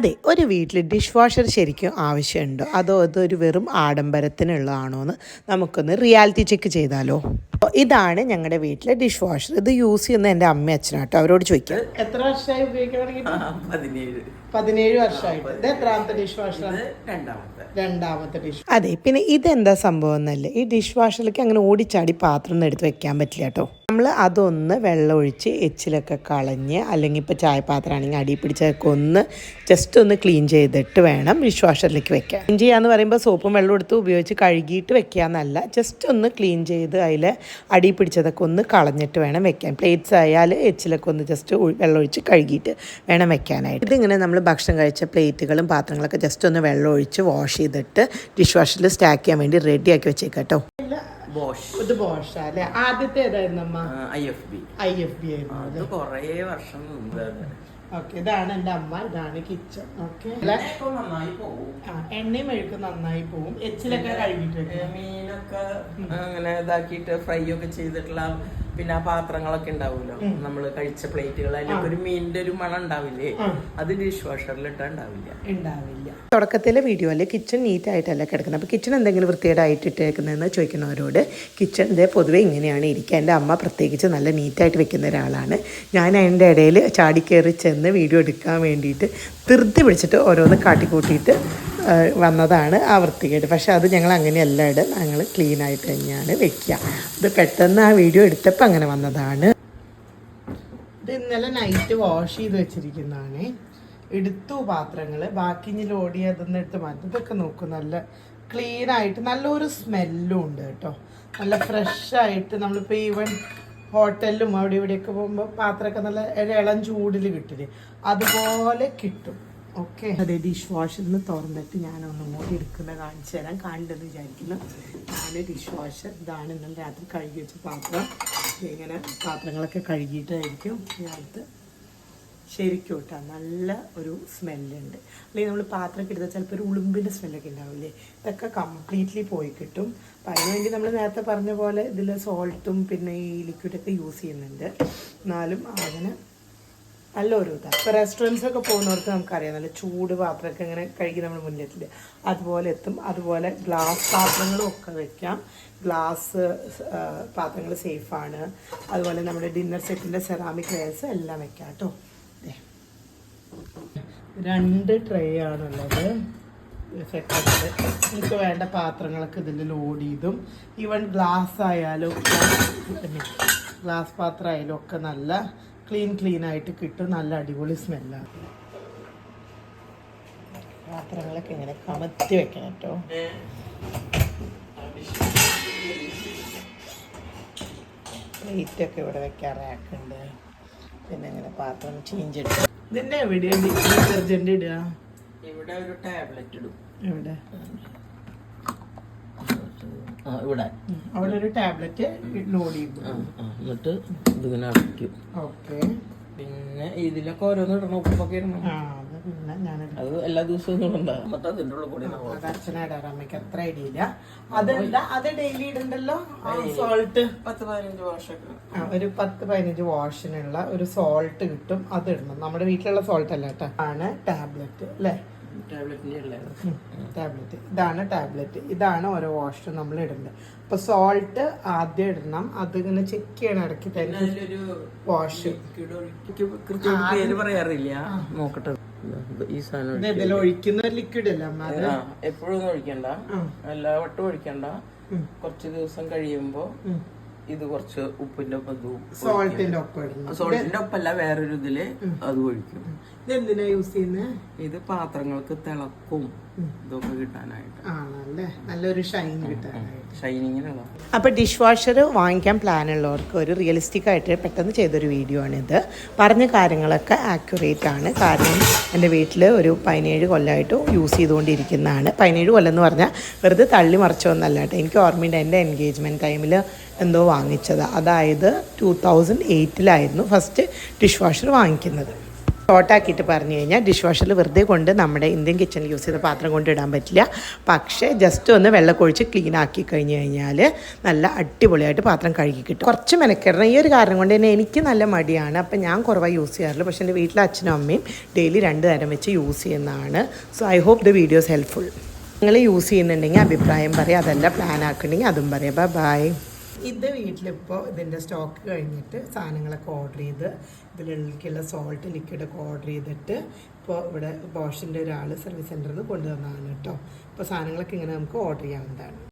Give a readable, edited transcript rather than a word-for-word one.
അതെ, ഒരു വീട്ടിൽ ഡിഷ് വാഷർ ശരിക്കും ആവശ്യമുണ്ടോ, അതോ അതൊരു വെറും ആഡംബരത്തിനുള്ളതാണോ എന്ന് നമുക്കൊന്ന് റിയാലിറ്റി ചെക്ക് ചെയ്താലോ. ഇതാണ് ഞങ്ങളുടെ വീട്ടിലെ ഡിഷ് വാഷർ. ഇത് യൂസ് ചെയ്യുന്ന എൻ്റെ അമ്മ അച്ഛനാട്ടോ. അവരോട് ചോദിക്കാം, എത്ര വർഷമായി ഉപയോഗിക്കാൻ? 17 വർഷമായിട്ട്. ഇത് എത്രാമത്തെ ഡിഷ് വാഷർ? രണ്ടാമത്തെ ഡിഷ്. അതെ, പിന്നെ ഇതെന്താ സംഭവം എന്നല്ലേ, ഈ ഡിഷ് വാഷറിലേക്ക് അങ്ങനെ ഓടിച്ചാടി പാത്രം ഒന്നും എടുത്ത് വെക്കാൻ പറ്റില്ല കേട്ടോ. നമ്മൾ അതൊന്ന് വെള്ളം ഒഴിച്ച് എച്ചിലൊക്കെ കളഞ്ഞ്, അല്ലെങ്കിൽ ഇപ്പോൾ ചായപാത്രം ആണെങ്കിൽ അടി പിടിച്ചതൊക്കെ ഒന്ന് ജസ്റ്റ് ഒന്ന് ക്ലീൻ ചെയ്തിട്ട് വേണം ഡിഷ് വാഷറിലേക്ക് വെക്കാൻ. ക്ലീൻ ചെയ്യാന്ന് പറയുമ്പോൾ സോപ്പും വെള്ളം എടുത്ത് ഉപയോഗിച്ച് കഴുകിയിട്ട് വെക്കാന്നല്ല, ജസ്റ്റ് ഒന്ന് ക്ലീൻ ചെയ്ത് അതിൽ അടി പിടിച്ചതൊക്കെ ഒന്ന് കളഞ്ഞിട്ട് വേണം വെക്കാൻ. പ്ലേറ്റ്സ് ആയാൽ എച്ചിലൊക്കെ ഒന്ന് ജസ്റ്റ് വെള്ളം ഒഴിച്ച് കഴുകിയിട്ട് വേണം വെക്കാനായിട്ട്. ഇതിങ്ങനെ നമ്മൾ ഭക്ഷണം കഴിച്ച പ്ലേറ്റുകളും പാത്രങ്ങളൊക്കെ ജസ്റ്റ് ഒന്ന് വെള്ളം ഒഴിച്ച് വാഷ് ചെയ്തിട്ട് ഡിഷ് വാഷറിൽ സ്റ്റാക്ക് ചെയ്യാൻ വേണ്ടി റെഡിയാക്കി വെച്ചേക്കാം കേട്ടോ. ഇത് ബോഷ് അല്ലേ? ആദ്യത്തെ ഏതായിരുന്നു അമ്മ? IFB ആയിരുന്നു. കുറേ വർഷം മുമ്പ്. ഓക്കെ, ഇതാണ് എൻ്റെ അമ്മ, ഇതാണ് കിച്ചൺ. ഓക്കെ, എണ്ണയും മെഴുക്കും നന്നായി പോവും. എച്ചിലൊക്കെ കഴുകിയിട്ട് മീനൊക്കെ അങ്ങനെ ഇതാക്കിയിട്ട് ഫ്രൈ ഒക്കെ ചെയ്തിട്ടുള്ള പിന്നെ ആ പാത്രങ്ങളൊക്കെ ഉണ്ടാവുമല്ലോ, നമ്മള് കഴിച്ച പ്ലേറ്റുകൾ, അതിലൊക്കെ ഒരു മീനിന്റെ ഒരു മണം ഉണ്ടാവില്ലേ, അത് ഡിഷ് വാഷറിൽ ഇട്ടാ ഉണ്ടാവില്ല. തുടക്കത്തിലെ വീഡിയോയിൽ കിച്ചൺ നീറ്റ് ആയിട്ടല്ല കിടക്കുന്നത്. അപ്പോൾ കിച്ചൺ എന്തെങ്കിലും വൃത്തികേടായിട്ട് ഇട്ടേക്കുന്നതെന്ന് ചോദിക്കുന്നവരോട്, കിച്ചൺ ഇതേ പൊതുവെ ഇങ്ങനെയാണ് ഇരിക്കുക. എൻ്റെ അമ്മ പ്രത്യേകിച്ച് നല്ല നീറ്റായിട്ട് വെക്കുന്ന ഒരാളാണ്. ഞാൻ അതിൻ്റെ ഇടയിൽ ചാടിക്കയറി ചെന്ന് വീഡിയോ എടുക്കാൻ വേണ്ടിയിട്ട് ധൃതി പിടിച്ചിട്ട് ഓരോന്ന് കാട്ടിക്കൂട്ടിയിട്ട് വന്നതാണ് ആ വൃത്തികേട്. പക്ഷെ അത് ഞങ്ങൾ അങ്ങനെയല്ല ഇടുക, ഞങ്ങൾ ക്ലീൻ ആയിട്ട് തന്നെയാണ് വെക്കുക. ഇത് പെട്ടെന്ന് ആ വീഡിയോ എടുത്തപ്പോൾ അങ്ങനെ വന്നതാണ്. ഇത് ഇന്നലെ നൈറ്റ് വാഷ് ചെയ്ത് വെച്ചിരിക്കുന്നതാണ്. എടുത്തു പാത്രങ്ങൾ, ബാക്കി ഇനി ലോഡ് ചെയ്തൊന്ന് എടുത്ത് മാറ്റി. ഇതൊക്കെ നോക്കും, നല്ല ക്ലീനായിട്ട് നല്ലൊരു സ്മെല്ലും ഉണ്ട് കേട്ടോ. നല്ല ഫ്രഷായിട്ട് നമ്മളിപ്പോൾ ഈവൻ ഹോട്ടലിലും അവിടെ ഇവിടെയൊക്കെ പോകുമ്പോൾ പാത്രമൊക്കെ നല്ല ഇളം ചൂടിൽ കിട്ടില്ലേ, അതുപോലെ കിട്ടും. ഓക്കെ, അതെ, ഡിഷ് വാഷറിൽ നിന്ന് തുറന്നിട്ട് ഞാനൊന്നും കൂടി എടുക്കുന്ന കാണിച്ചു തരാം. കണ്ടെന്ന് വിചാരിക്കുന്നു. ഞാൻ ഡിഷ് വാഷർ ഇതാണ്. ഇന്നലെ രാത്രി കഴുകി വെച്ച പാത്രം. ഇങ്ങനെ പാത്രങ്ങളൊക്കെ കഴുകിയിട്ടായിരിക്കും ഞാനത് ശരിക്കും കേട്ടോ. നല്ല ഒരു സ്മെല്ലുണ്ട്. അല്ലെങ്കിൽ നമ്മൾ പാത്രമൊക്കെ എടുത്താൽ ചിലപ്പോൾ ഒരു ഉളുമ്പിൻ്റെ സ്മെല്ലൊക്കെ ഉണ്ടാവില്ലേ, ഇതൊക്കെ കംപ്ലീറ്റ്ലി പോയി കിട്ടും. അപ്പം അതിനുവേണ്ടി നമ്മൾ നേരത്തെ പറഞ്ഞ പോലെ ഇതിൽ സോൾട്ടും പിന്നെ ഈ ലിക്വിഡൊക്കെ യൂസ് ചെയ്യുന്നുണ്ട്. എന്നാലും അങ്ങനെ നല്ലൊരു ഇതാണ്. ഇപ്പോൾ റെസ്റ്റോറൻറ്റ്സൊക്കെ പോകുന്നവർക്ക് നമുക്കറിയാം, നല്ല ചൂട് പാത്രമൊക്കെ ഇങ്ങനെ കഴുകി നമ്മൾ മുന്നിലെത്തില്ല, അതുപോലെ എത്തും. അതുപോലെ ഗ്ലാസ് പാത്രങ്ങളും ഒക്കെ വെക്കാം. ഗ്ലാസ് പാത്രങ്ങൾ സേഫാണ്. അതുപോലെ നമ്മുടെ ഡിന്നർ സെറ്റിൻ്റെ സെറാമിക് വെയർസ് എല്ലാം വെക്കാം കേട്ടോ. 2 ട്രേ ആണുള്ളത് സെക്കൻഡ്. നമുക്ക് വേണ്ട പാത്രങ്ങളൊക്കെ ഇതിൽ ലോഡ് ചെയ്തും, ഈവൻ ഗ്ലാസ് ആയാലും ഗ്ലാസ് പാത്രം ആയാലും ഒക്കെ നല്ല ക്ലീൻ ആയിട്ട് കിട്ടും. നല്ല അടിപൊളി സ്മെല്ലാണ്. പാത്രങ്ങളൊക്കെ ഇങ്ങനെ കമത്തി വെക്കണം കേട്ടോ. പ്ലേറ്റൊക്കെ ഇവിടെ വെക്കാൻ റാക്കുണ്ട്. പിന്നെ ഇങ്ങനെ പാത്രം ചേഞ്ച് ഇടുക. ഇതിൻ്റെ എവിടെയാണ് ഡിറ്റർജൻറ്റ് ഇടുക? ഇവിടെ ഒരു ടാബ്ലറ്റ് ഇടും. എവിടെ? അവിടെ ഒരു ടാബ്ലറ്റ് ലോഡ് ചെയ്യും. എന്നിട്ട് ഇതിങ്ങനെ അടയ്ക്കും. ഓക്കെ, പിന്നെ ഇതിലൊക്കെ ഓരോന്ന് ഇടണം, ഉപ്പൊക്കെ ഇടണം. അത് എല്ലാ ദിവസവും ഉണ്ടാകും. അമ്മയ്ക്ക് അത്ര ഐഡിയ ഇല്ല. അതല്ല, അത് ഡെയിലി ഇടണ്ടല്ലോ സോൾട്ട്. 10-15 വാഷൊക്കെ, ഒരു 10-15 വാഷിനുള്ള ഒരു സോൾട്ട് കിട്ടും. അത് ഇടണം. നമ്മുടെ വീട്ടിലുള്ള സോൾട്ട് അല്ല കേട്ടോ, ആണ് ടാബ്ലറ്റ് അല്ലേ? ടാബ്ലറ്റ് ഇതാണ് ടാബ്ലറ്റ്. ഇതാണ് ഓരോ വാഷ് നമ്മൾ ഇടേണ്ടത്. അപ്പൊ സോൾട്ട് ആദ്യം ഇടണം. അതിങ്ങനെ ചെക്ക് ചെയ്യണം ഇടയ്ക്ക് തന്നെ. വാഷ് പറയാറില്ല, നോക്കട്ടെ. ഈ സാധനം ഇതിൽ ഒഴിക്കുന്ന ലിക്വിഡ് അല്ല, എപ്പോഴും ഒഴിക്കണ്ട, എല്ലാ വട്ടം ഒഴിക്കണ്ട. കുറച്ച് ദിവസം കഴിയുമ്പോ ഇത് കുറച്ച് ഉപ്പിന്റെ ഒപ്പം, സോൾട്ടിന്റെ ഒപ്പല്ല, വേറൊരു ഇതില് അത് ഒഴിക്കും. ഇതെന്തിനാ യൂസ് ചെയ്യുന്നത്? ഇത് പാത്രങ്ങൾക്ക് തിളക്കും ഇതൊക്കെ കിട്ടാനായിട്ട്, നല്ലൊരു ഷൈൻ കിട്ടാനായിട്ട്, ഷൈനിങ്ങിനുള്ള. അപ്പോൾ ഡിഷ് വാഷർ വാങ്ങിക്കാൻ പ്ലാൻ ഉള്ളവർക്ക് ഒരു റിയലിസ്റ്റിക് ആയിട്ട് പെട്ടെന്ന് ചെയ്തൊരു വീഡിയോ ആണിത്. പറഞ്ഞ കാര്യങ്ങളൊക്കെ ആക്യുറേറ്റ് ആണ്. കാരണം എൻ്റെ വീട്ടിൽ ഒരു 17 കൊല്ലമായിട്ട് യൂസ് ചെയ്തുകൊണ്ടിരിക്കുന്നതാണ്. 17 കൊല്ലം എന്ന് പറഞ്ഞാൽ വെറുതെ തള്ളി മറിച്ചൊന്നല്ല കേട്ടോ. എനിക്ക് ഓർമ്മയുണ്ട്, എൻ്റെ എൻഗേജ്മെൻറ്റ് ടൈമിൽ എന്തോ വാങ്ങിച്ചതാണ്. അതായത് 2008 ഫസ്റ്റ് ഡിഷ് വാഷർ വാങ്ങിക്കുന്നത്. ഷോർട്ടാക്കിയിട്ട് പറഞ്ഞു കഴിഞ്ഞാൽ ഡിഷ് വാഷറിൽ വെറുതെ കൊണ്ട് നമ്മുടെ ഇന്ത്യൻ കിച്ചണിൽ യൂസ് ചെയ്ത പാത്രം കൊണ്ട് ഇടാൻ പറ്റില്ല. പക്ഷേ ജസ്റ്റ് ഒന്ന് വെള്ളമൊഴിച്ച് ക്ലീൻ ആക്കി കഴിഞ്ഞ് കഴിഞ്ഞാൽ നല്ല അടിപൊളിയായിട്ട് പാത്രം കഴുകി കിട്ടും. കുറച്ച് മെനക്കെടണം. ഈ ഒരു കാരണം കൊണ്ട് തന്നെ എനിക്ക് നല്ല മടിയാണ്. അപ്പം ഞാൻ കുറവായി യൂസ് ചെയ്യാറില്ല. പക്ഷേ എൻ്റെ വീട്ടിലെ അച്ഛനും അമ്മയും ഡെയിലി 2 നേരം വെച്ച് യൂസ് ചെയ്യുന്നതാണ്. So I hope the videos helpful. നിങ്ങൾ യൂസ് ചെയ്യുന്നുണ്ടെങ്കിൽ അഭിപ്രായം പറയാം. അതല്ല പ്ലാൻ ആക്കണമെങ്കിൽ അതും പറയാം. ബൈ. ഇത് വീട്ടിലിപ്പോൾ ഇതിൻ്റെ സ്റ്റോക്ക് കഴിഞ്ഞിട്ട് സാധനങ്ങളൊക്കെ ഓർഡർ ചെയ്ത് ഇതിലേക്കുള്ള സോൾട്ട് ലിക്വിഡൊക്കെ ഓർഡർ ചെയ്തിട്ട് ഇപ്പോൾ ഇവിടെ ബോഷിൻ്റെ ഒരാൾ സർവീസ് സെൻറ്ററിൽ നിന്ന് കൊണ്ടുവന്നതാണ് കേട്ടോ. ഇപ്പോൾ സാധനങ്ങളൊക്കെ ഇങ്ങനെ നമുക്ക് ഓർഡർ ചെയ്യാവുന്നതാണ്.